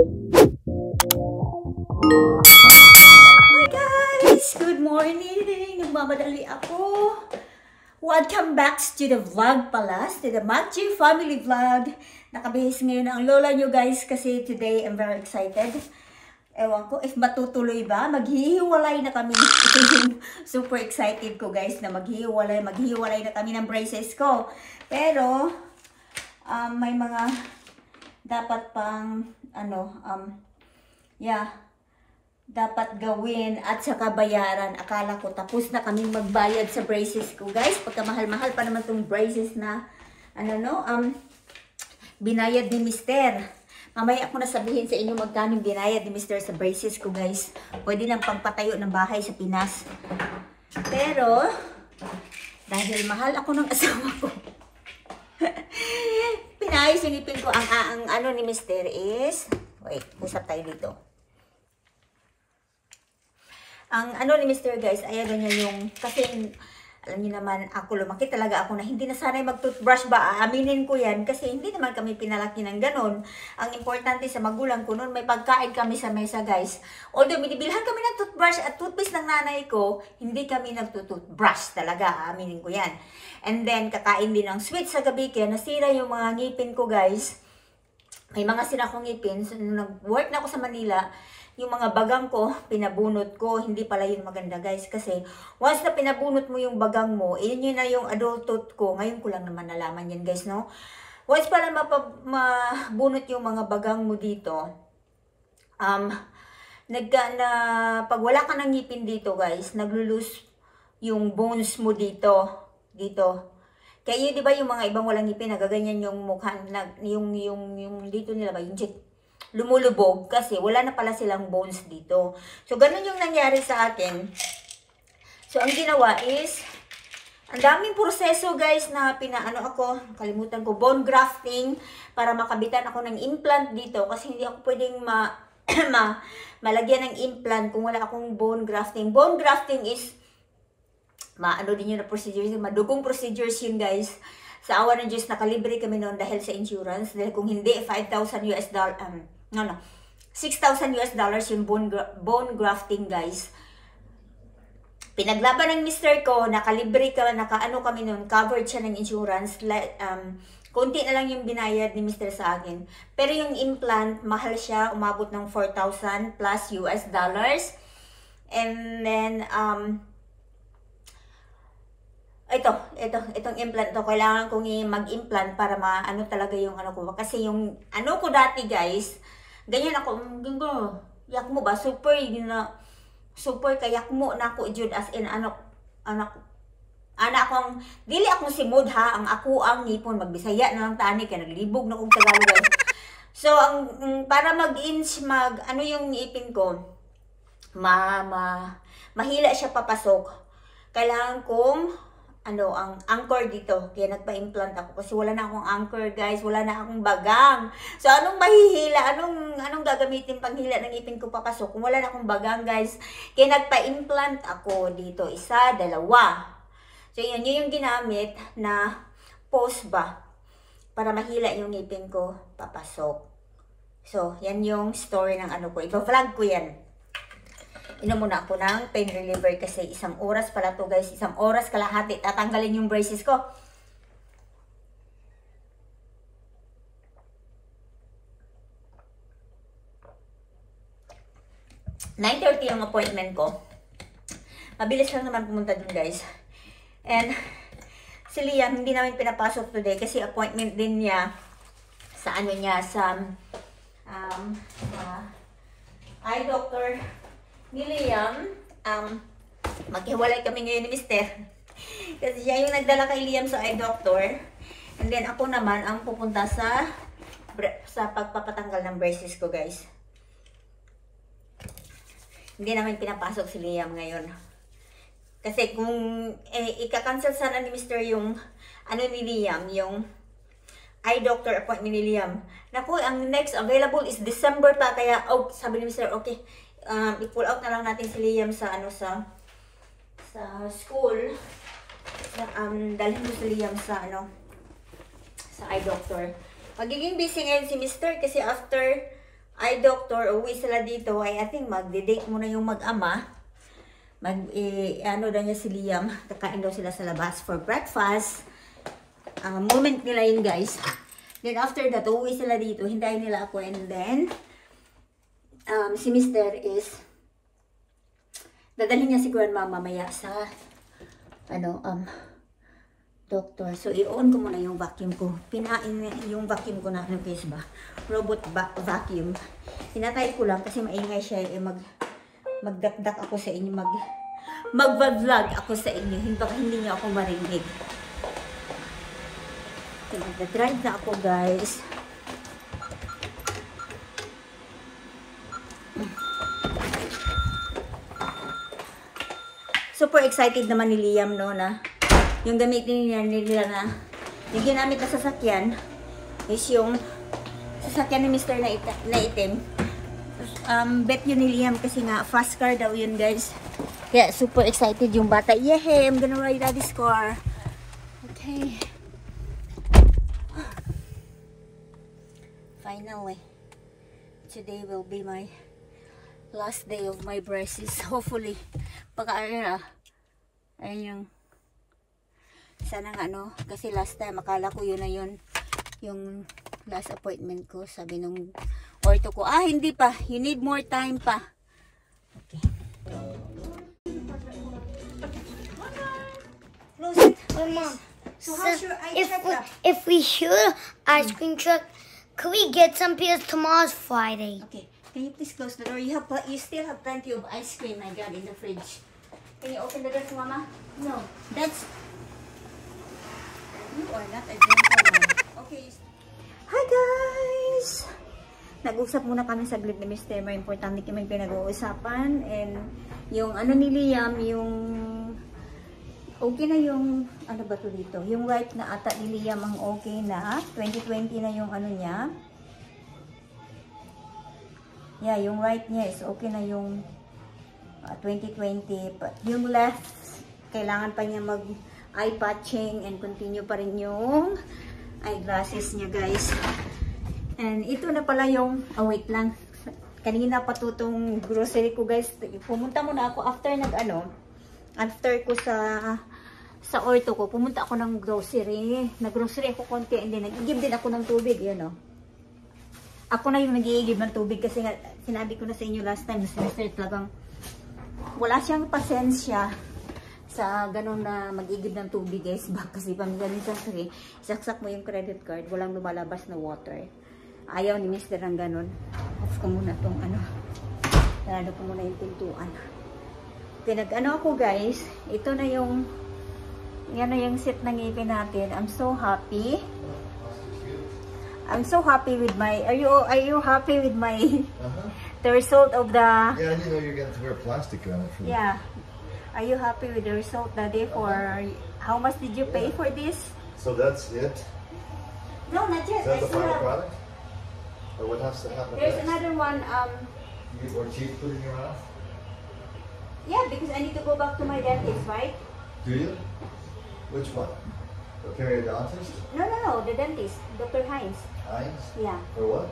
Hi guys! Good morning! Nagmamadali ako. Welcome back to the vlog pala, to the Matthew family vlog. Nakabihis ngayon ang lola nyo guys kasi today I'm very excited. Ewan ko if matutuloy ba, maghihiwalay na kami. Ito yung super excited ko guys na maghihiwalay na kami ng braces ko. Pero, may mga dapat pang, dapat gawin at saka bayaran. Akala ko tapos na kaming magbayad sa braces ko guys. Pagkamahal-mahal pa naman tong braces na binayad ni Mister. Mamaya ako na sabihin sa inyo magkano binayad ni Mister sa braces ko guys. Pwede nang pagpatayo ng bahay sa Pinas. Pero dahil mahal ako ng asawa ko, pinayos yung ipin ko. Ang ano ni Mister is, wait, usap tayo dito. Ang ano ni Mr. guys, ayaw niya yung, kasi alam niyo naman, ako lumaki talaga ako na hindi na sanay mag-toothbrush ba, aaminin ko yan, kasi hindi naman kami pinalaki ng ganon. Ang importante sa magulang ko noon, may pagkain kami sa mesa guys. Although binibilhan kami ng toothbrush at toothpaste ng nanay ko, hindi kami nagtutoothbrush talaga, aaminin ko yan. And then, kakain din ng sweet sa gabi, kaya nasira yung mga ngipin ko guys. May mga sira akong ngipin, so nung nag-work na ako sa Manila, yung mga bagang ko, pinabunot ko. Hindi pala yun maganda guys. Kasi once na pinabunot mo yung bagang mo, yun na yung adult tooth ko. Ngayon ko lang naman nalaman yan guys, no? Once pala mabunot yung mga bagang mo dito, pag wala ka ng ngipin dito guys, naglulus yung bones mo dito. Kaya yun, di ba yung mga ibang walang ngipin, nagaganyan yung mukha, yung dito nila ba, yung lumulubog kasi wala na pala silang bones dito. So, ganun yung nangyari sa akin. So, ang ginawa is, ang daming proseso guys na kalimutan ko, bone grafting para makabitan ako ng implant dito kasi hindi ako pwedeng malagyan ng implant kung wala akong bone grafting. Bone grafting is, din yun na procedures, madugong procedures yun guys. Sa awa ng Diyos, nakalibre kami noon dahil sa insurance. Dahil kung hindi, $5,000 $6,000 yung bone grafting guys. Pinaglaban ng mister ko, nakalibre ka, kami noon, covered siya ng insurance. Konti na lang yung binayad ni mister sa akin. Pero yung implant, mahal siya, umabot ng $4,000 plus US dollars. And then, itong implant to, kailangan kong mag-implant para maano talaga yung ano ko. Kasi yung ano ko dati guys, ganyan ako, yak mo ba, super kayak mo na ako jud as in anak akong, dili akong simod ha, ang ako ang ngipon, magbisaya na lang tani, kaya naglibog na kong Tagalog guys. So, para yung ngipin ko, mahila siya papasok, kailangan kong ang anchor dito. Kaya nagpa-implant ako kasi wala na akong anchor guys, wala na akong bagang. So anong mahihila, anong gagamitin panghila ng ipin ko papasok kung wala na akong bagang guys. Kaya nagpa-implant ako dito, 1, 2. So yun yung ginamit na post ba para mahila yung ngipin ko papasok. So yan yung story ng ko. Iba-vlog ko yan. Inom muna ako ng pain reliever kasi 1 oras pala to guys. 1 oras kalahati. Tatanggalin yung braces ko. (9:30) yung appointment ko. Mabilis lang naman pumunta dun guys. And si Liam, hindi namin pinapasok today kasi appointment din niya sa eye doctor ni Liam. Maghiwalay kami ngayon ni Mister. Kasi siya yung nagdala kay Liam sa eye doctor. And then ako naman ang pupunta sa pagpapatanggal ng braces ko guys. Hindi namin pinapasok si Liam ngayon. Kasi kung ika-cancel sana ni Mister yung ni Liam, yung eye doctor appointment ni Liam. Naku, ang next available is December pa. Kaya sabi ni Mister, okay, i-pull out na lang natin si Liam sa school. Dalhin mo si Liam sa eye doctor. Magiging busy ngayon si Mister kasi after ay doktor, uwi sila dito, ay I think magde-date muna yung mag-ama. Ano daw niya si Liam, kakain daw sila sa labas for breakfast. Moment nila yun guys. Then after that, uwi sila dito, hintayin nila ako, and then, si Mr. is, dadalhin niya si grandma mamaya sa, doctor. So, i-on ko muna yung vacuum ko. Pinain yung vacuum ko na, ano case ba? Robot vacuum. Pinatay ko lang kasi maingay siya. Magdakdak ako sa inyo. Mag-vlog ako sa inyo. Baka hindi niyo ako marinig. So, magdadrive na ako, guys. Super excited naman ni Liam, no, na yung gamitin nila na yung ginamit na sasakyan is yung sasakyan ni Mr. na itim. Bet yun ni Liam kasi nga fast car daw yun guys. Kaya super excited yung bata. Yehey, I'm gonna ride daddy's car. Okay. Finally, today will be my last day of my braces. Hopefully, ayun yung sana nga kasi last time akala ko yun na yun yung last appointment ko, sabi nung ortho ko, hindi pa, you need more time pa. Okay, close it. Oh, Mom, So how's your eye checkup? if we shoot ice cream truck, could we get some because tomorrow's Friday? Okay, can you please close the door? You still have plenty of ice cream, my God, in the fridge. Can you open the door for Mama? No. That's... You are not a gentleman. Okay. Hi guys! Nag-usap muna kami saglit ni Mr. May importante kami pinag-uusapan. And yung ni Liam, yung... Okay na yung... Ano ba to dito? Yung right na ata ni Liam ang okay na. 2020 na yung niya. Yeah, yung right niya is okay na yung 2020. But yung left, kailangan pa niya eye patching and continue pa rin yung eyeglasses niya guys. And ito na pala yung, wait lang. Kanina pa tutong grocery ko guys. Pumunta muna ako after after ko sa ortho ko, pumunta ako ng grocery. Nag-grocery ako konti and then nag-give din ako ng tubig, Ako na yung nag-iigib ng tubig kasi nga, sinabi ko na sa inyo last time, Mr. talagang wala siyang pasensya sa ganun na mag-igib ng tubig guys. Kasi paminsan kasi isaksak mo yung credit card, walang lumalabas na water. Ayaw ni Mr. ng ganun. Off ko muna tong sarado ko muna yung pintuan. Ako guys, ito na yung yan na yung set ng ngipin natin. I'm so happy. I'm so happy with my... Are you happy with my... The result of the... Yeah, you know you're going to wear plastic on it. Yeah. Are you happy with the result, Daddy? For how much did you pay for this? So that's it? No, not yet. Is that the final product? Or what has to happen There's next? another one. You get more teeth put in your mouth? Yeah, because I need to go back to my dentist, right? Do you? Which one? The periodontist? No. The dentist, Dr. Hines. Hines? Yeah. For what?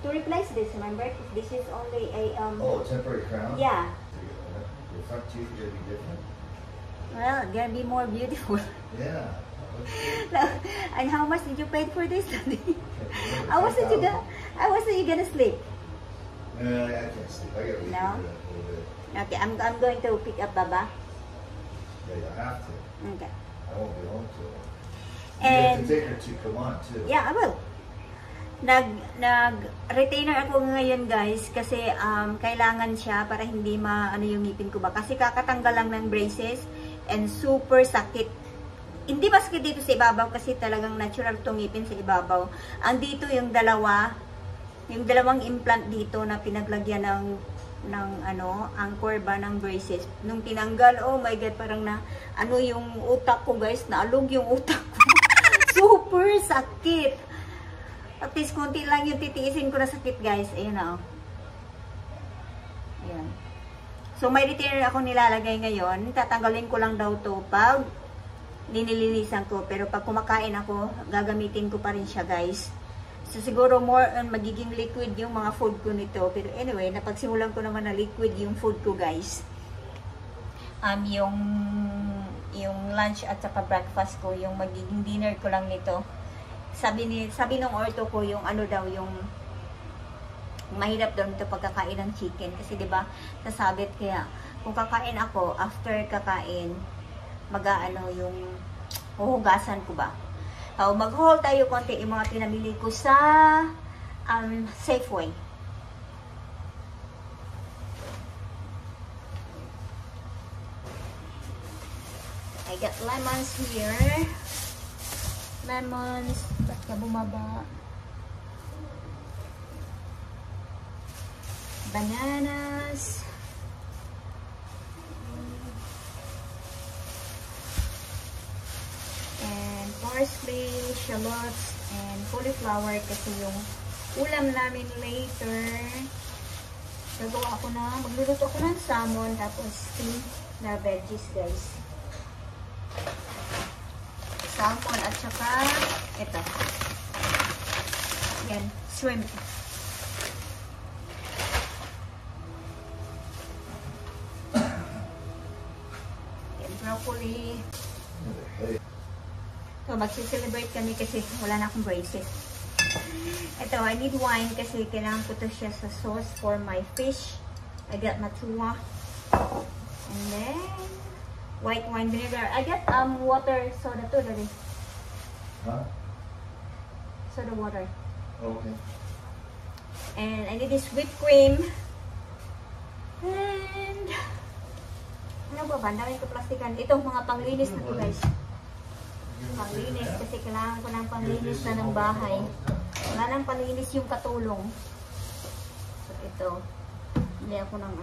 To replace this, remember? This is only a Oh, a temporary crown? Yeah. Your front teeth are going to be different? Well, gonna be more beautiful. Yeah. And how much did you pay for this? How was it you gonna sleep? I can't sleep. I got to leave No? a little bit. Okay, I'm going to pick up Baba. Yeah, you have to. Okay. I won't be home till. You And have to take her to Kaman too. yeah, I will. Nag-retainer ako ngayon guys kasi kailangan siya para hindi yung ngipin ko ba. Kasi kakatanggal lang ng braces and super sakit. Hindi ba sakit dito sa ibabaw kasi talagang natural tong ngipin sa ibabaw. Ang dito yung dalawang implant dito na pinaglagyan ng anchor ba ng braces. Nung tinanggal, oh my God, parang yung utak ko guys, naalog yung utak ko. Super sakit. At least konti lang yung titiisin ko na sakit guys. Ayun na. Ayan. So may retainer ako nilalagay ngayon. Tatanggalin ko lang daw to pag linilinisan ko. Pero pag kumakain ako, gagamitin ko pa rin siya guys. So, siguro more on magiging liquid yung mga food ko nito. Pero anyway, napagsimulan ko naman na liquid yung food ko, guys. Yung lunch at saka breakfast ko, yung magiging dinner ko lang nito. Sabi nung orto ko, yung ano daw, yung mahirap daw nito pagkakain ng chicken. Kasi, di ba, nasabit. Kaya, kung kakain ako, after kakain, yung huhugasan ko ba. So, mag-haul tayo konti yung mga pinamili ko sa Safeway. I got lemons here. Lemons. Ba't ka bumaba? Bananas. And parsley, shallots, and cauliflower kasi yung ulam namin later. Magluluto ako ng salmon tapos steam na veggies, guys. Salmon at saka ito. Yan, shrimp. Yan, broccoli. So, magsi-celebrate kami kasi wala na akong braces. Ito, I need wine kasi kailangan ko to siya sa sauce for my fish. I got matua. And then, white wine vinegar. I got water soda too, daddy. Huh? Soda water. Okay. And I need this whipped cream. And ano ba ba? Dami ko plastikan. Ito, mga panglinis na to, guys. Panglinis kasi kailangan ko ng panglinis na ng bahay. Wala nang panglinis yung katulong. So, ito. Hindi ako ng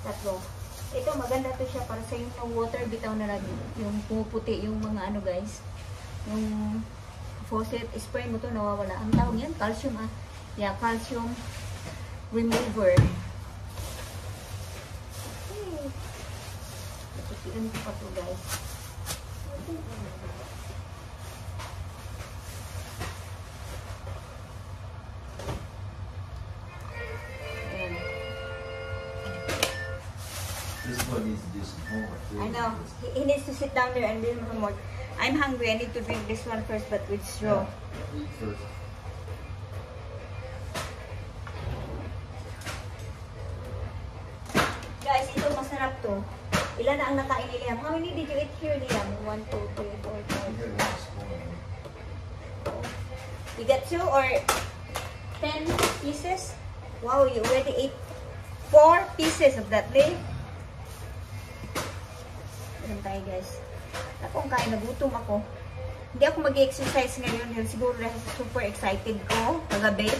tatlo. Ito, maganda to siya para sa yung water bitaw na lagi. Yung pumuputi, yung mga guys. Yung faucet, spray mo to, nawawala. Ang tawag yan, calcium Yeah, calcium remover. Okay. Naputian ko pa to, guys. This one needs to do some homework. I know. He needs to sit down there and do homework. I'm hungry. I need to drink this one first, but with straw. Eat first. Guys, ito masarap to. Ilan na ang nakain ni Liam? How many did you eat here, Liam? 1, 2, 3, 4, 5. Here, that's one. You got 2 or 10 pieces? Wow, you already ate 4 pieces of that, Lee. Ganun tayo, guys. Akong kain, nagutom ako. Hindi ako mag-exercise ngayon. Siguro dahil super excited ko kagabi.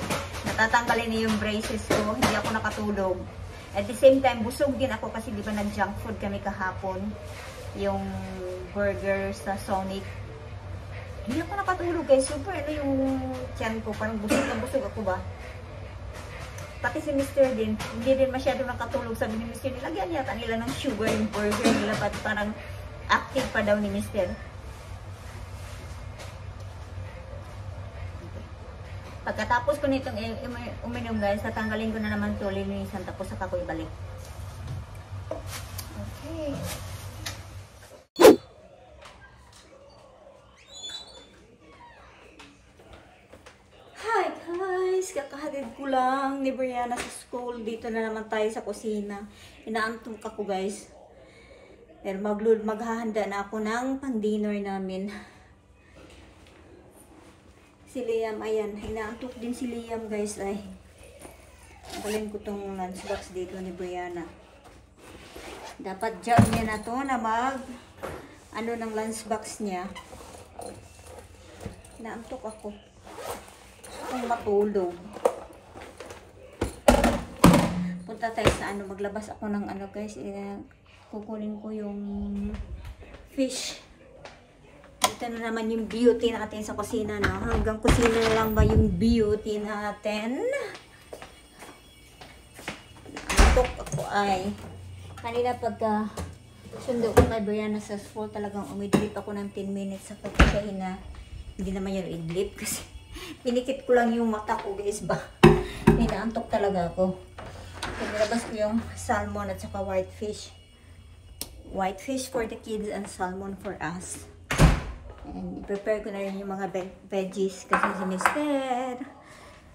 Natatanggalin na yung braces ko. Hindi ako nakatulog. At the same time, busog din ako kasi di ba nag-junk food kami kahapon. Yung burger sa Sonic. Hindi ako nakatulog, guys. Super yung tiyan ko. Parang busog na busog ako ba. Pati si Mr. din, hindi din masyado nakatulog. Sabi ni Mr. nilagyan yata nila ng sugar yung burger nila. Pati parang active pa daw ni Mr. Pagkatapos ko nitong uminom, guys, tatanggalin ko na naman ito, linisan, tapos saka ko ibalik. Okay. Hi guys! Kakahatid ko lang ni Brianna sa school. Dito na naman tayo sa kusina. Inaantok ako, guys. Pero maghahanda na ako ng pang-dinner namin. Si Liam, ayan. Inaantok din si Liam, guys. Ay, nakalin ko tong lunchbox dito ni Brianna. Dapat job niya na to na ng lunchbox niya. Inaantok ako. Kung matulog. Punta tayo sa maglabas ako ng guys. Kukunin ko yung fish. Ito na naman yung beauty natin sa kusina, no? Hanggang kusina na lang ba yung beauty natin? Antok ako ay. Kanina pagka sundo ko kay Brianna sa school, talagang umidlip ako ng 10 minutes sa pagkain na hindi naman yun idlip kasi Pinikit ko lang yung mata ko guys ba. Inaantok talaga ako. So, nilabas ko yung salmon at saka whitefish. Whitefish for the kids and salmon for us. And i-prepare ko na rin yung mga veggies kasi si Mister.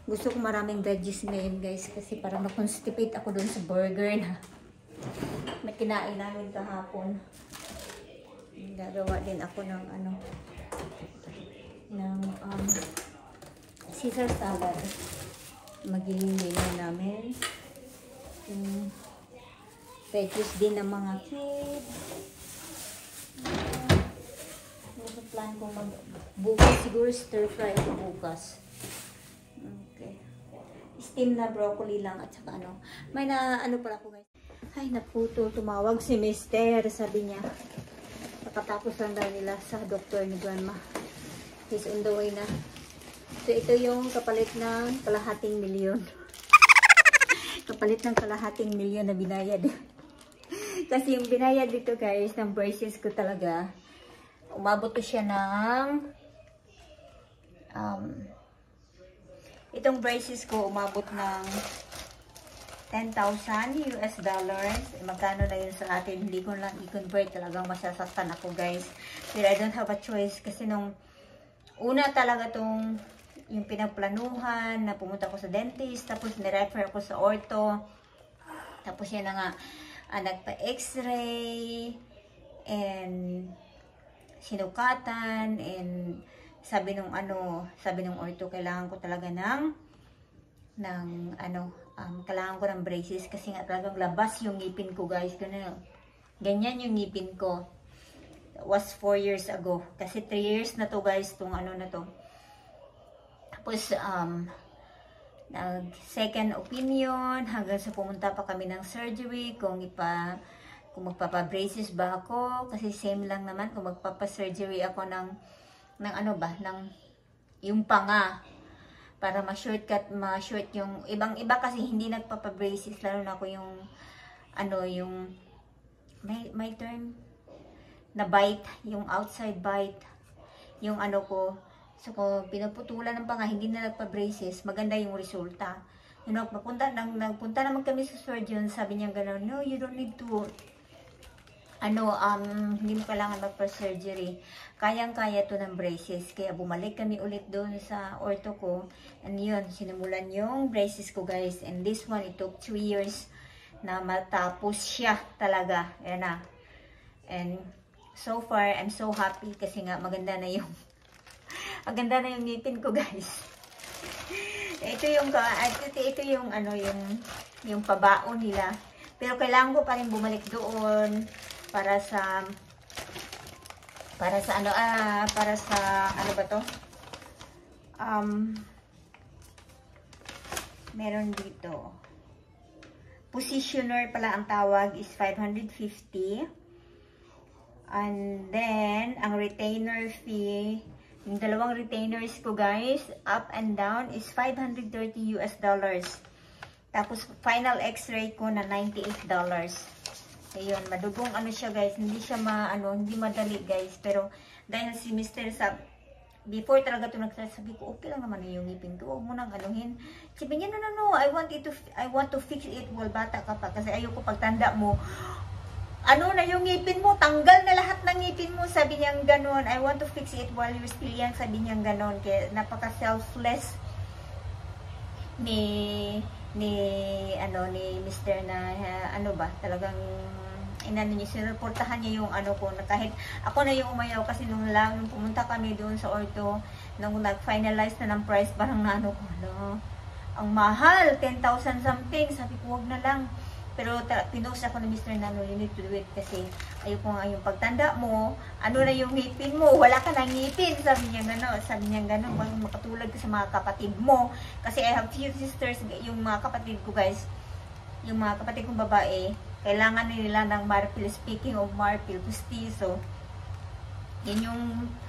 Gusto ko maraming veggies ngayon guys kasi para ma-constipate ako dun sa burger na may kinain namin kahapon. Gagawa din ako ng Caesar salad. Magiging menu namin. Veggies din ng mga kids. Plan ko bukas siguro stir fry ko bukas. Okay. Steam na broccoli lang at saka may pala ko guys. Ay naputo, tumawag si Mister, sabi niya. Nakatapos lang daw nila sa doktor ni Grandma. He's on the way na. So ito yung kapalit ng kalahating milyon. Kapalit ng kalahating milyon na binayad. Kasi yung binayad dito guys ng braces ko talaga. Umabot ko siya ng itong braces ko umabot ng $10,000 US dollars. Magkano na yun sa atin? Hindi ko lang i-convert. Talagang masasaktan ako guys. Pero I don't have a choice. Kasi nung una talaga tong yung pinagplanuhan na pumunta ko sa dentist. Tapos nirefer ako sa ortho. Tapos yan na nga nagpa-x-ray and sinukatan and sabi nung ortho kailangan ko talaga kailangan ko ng braces kasi nga talagang labas yung ngipin ko guys. Ganyan yung ngipin ko. It was 4 years ago. Kasi 3 years na to guys tong na to. Tapos nag second opinion hanggang sa pumunta pa kami ng surgery kung magpapa-braces ba ako kasi same lang naman kung magpapa-surgery ako ng yung panga para ma-short yung ibang-iba kasi hindi nagpapa-braces lalo na ako yung may term na bite, yung outside bite yung ko. So kung pinaputulan ng panga hindi na nagpa-braces, maganda yung resulta. Nagpunta naman kami sa surgeon, sabi niya gano'n, no, you don't need to hindi mo kailangan magpa-surgery. Kayang-kaya to ng braces. Kaya bumalik kami ulit doon sa ortho ko. And yun, sinimulan yung braces ko guys. And this one, it took 2 years na matapos siya talaga. Ayan na. And so far, I'm so happy kasi nga maganda na yung ngipin ko guys. Ito yung pabaon nila. Pero kailangan ko pa rin bumalik doon para sa meron dito positioner pala ang tawag is 550 and then ang retainer fee yung dalawang retainers ko guys up and down is $530 US dollars. Tapos final x-ray ko na $98. Ayun, madugong siya guys, hindi siya hindi madali guys, pero dahil si Mr. before talaga ito nagsasabi ko, okay lang naman yung ngipin ko, huwag mo nang anuhin. Sabi niya, no, I want to fix it while bata ka pa, kasi ayoko pagtanda mo, na yung ngipin mo, tanggal na lahat ng ngipin mo, sabi niya ganon, I want to fix it while you're still young, sabi niya ganon, kaya napaka-selfless ni Mr. na talagang sinuportahan niya yung ko na kahit ako na yung umayaw kasi nung pumunta kami doon sa ortho nung nag-finalize na ng price parang ang mahal 10,000 something, sabi ko wag na lang, pero pinost ako ng Mr. na you need to do it kasi ayoko nga yung pagtanda mo na yung ngipin mo, wala ka ng ngipin, sabi niya gano'n, makatulad ka sa mga kapatid mo kasi I have few sisters, yung mga kapatid ko guys, yung mga kapatid kong babae kailangan nila ng marpil. Speaking of marpil, pustiso. Yan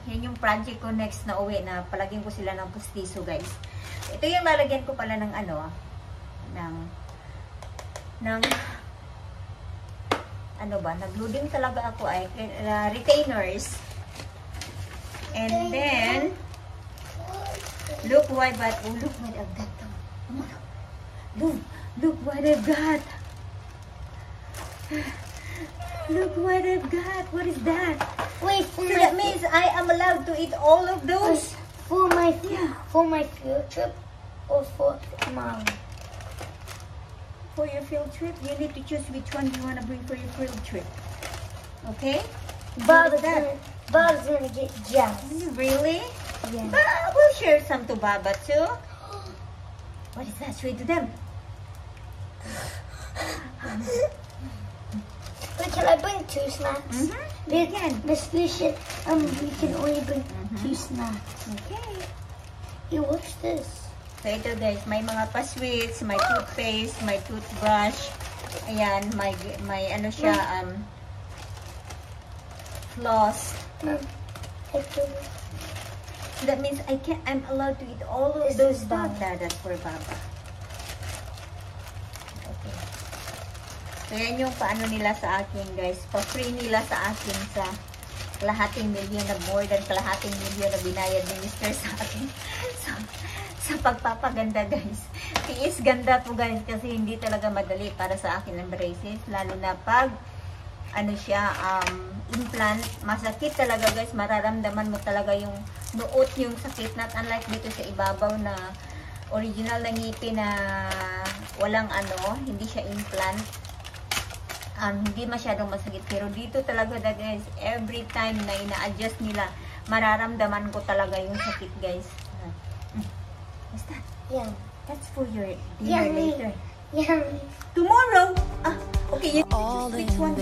yung project ko next na uwi na palagyan ko sila ng pustiso guys. Ito yung lalagyan ko pala ng nag-loading talaga ako ay retainers. And then Look what I've got. Oh my God. Look what I've got. Look what I've got. What is that? Wait, So that means I am allowed to eat all of those. for my field trip or for tomorrow. For your field trip, you need to choose which one you want to bring for your field trip. Okay? Bob's that? gonna get jealous. Really? Yeah. But we'll share some to Baba too. What is that? Show it to them. Wait, can I bring 2 snacks? You can. Miss Lucia, we can only bring 2 snacks. Okay. Hey, what's this? So ito guys, may mga pa-sweets, may toothpaste, may toothbrush. Ayan, may ano siya, floss. That means I'm allowed to eat all of This those is stuff. Baba. That's for Baba. Okay. So yan yung paano nila sa akin guys. Pa-free nila sa akin sa kalahating milyon na more than kalahating milyon na binayad ni Mr. sa akin. Sa pagpapaganda guys. Tiis ganda po guys kasi hindi talaga madali para sa akin ang braces. Lalo na pag ano siya, implant, masakit talaga guys, mararamdaman mo talaga yung nuot yung sakit, not unlike dito sa ibabaw na original na ngipin na walang ano, hindi siya implant, hindi masyadong masakit, pero dito talaga guys, every time na ina-adjust nila, mararamdaman ko talaga yung sakit guys. What's that? Yeah. That's for your dinner later. Yeah. Tomorrow? Okay, you choose which one?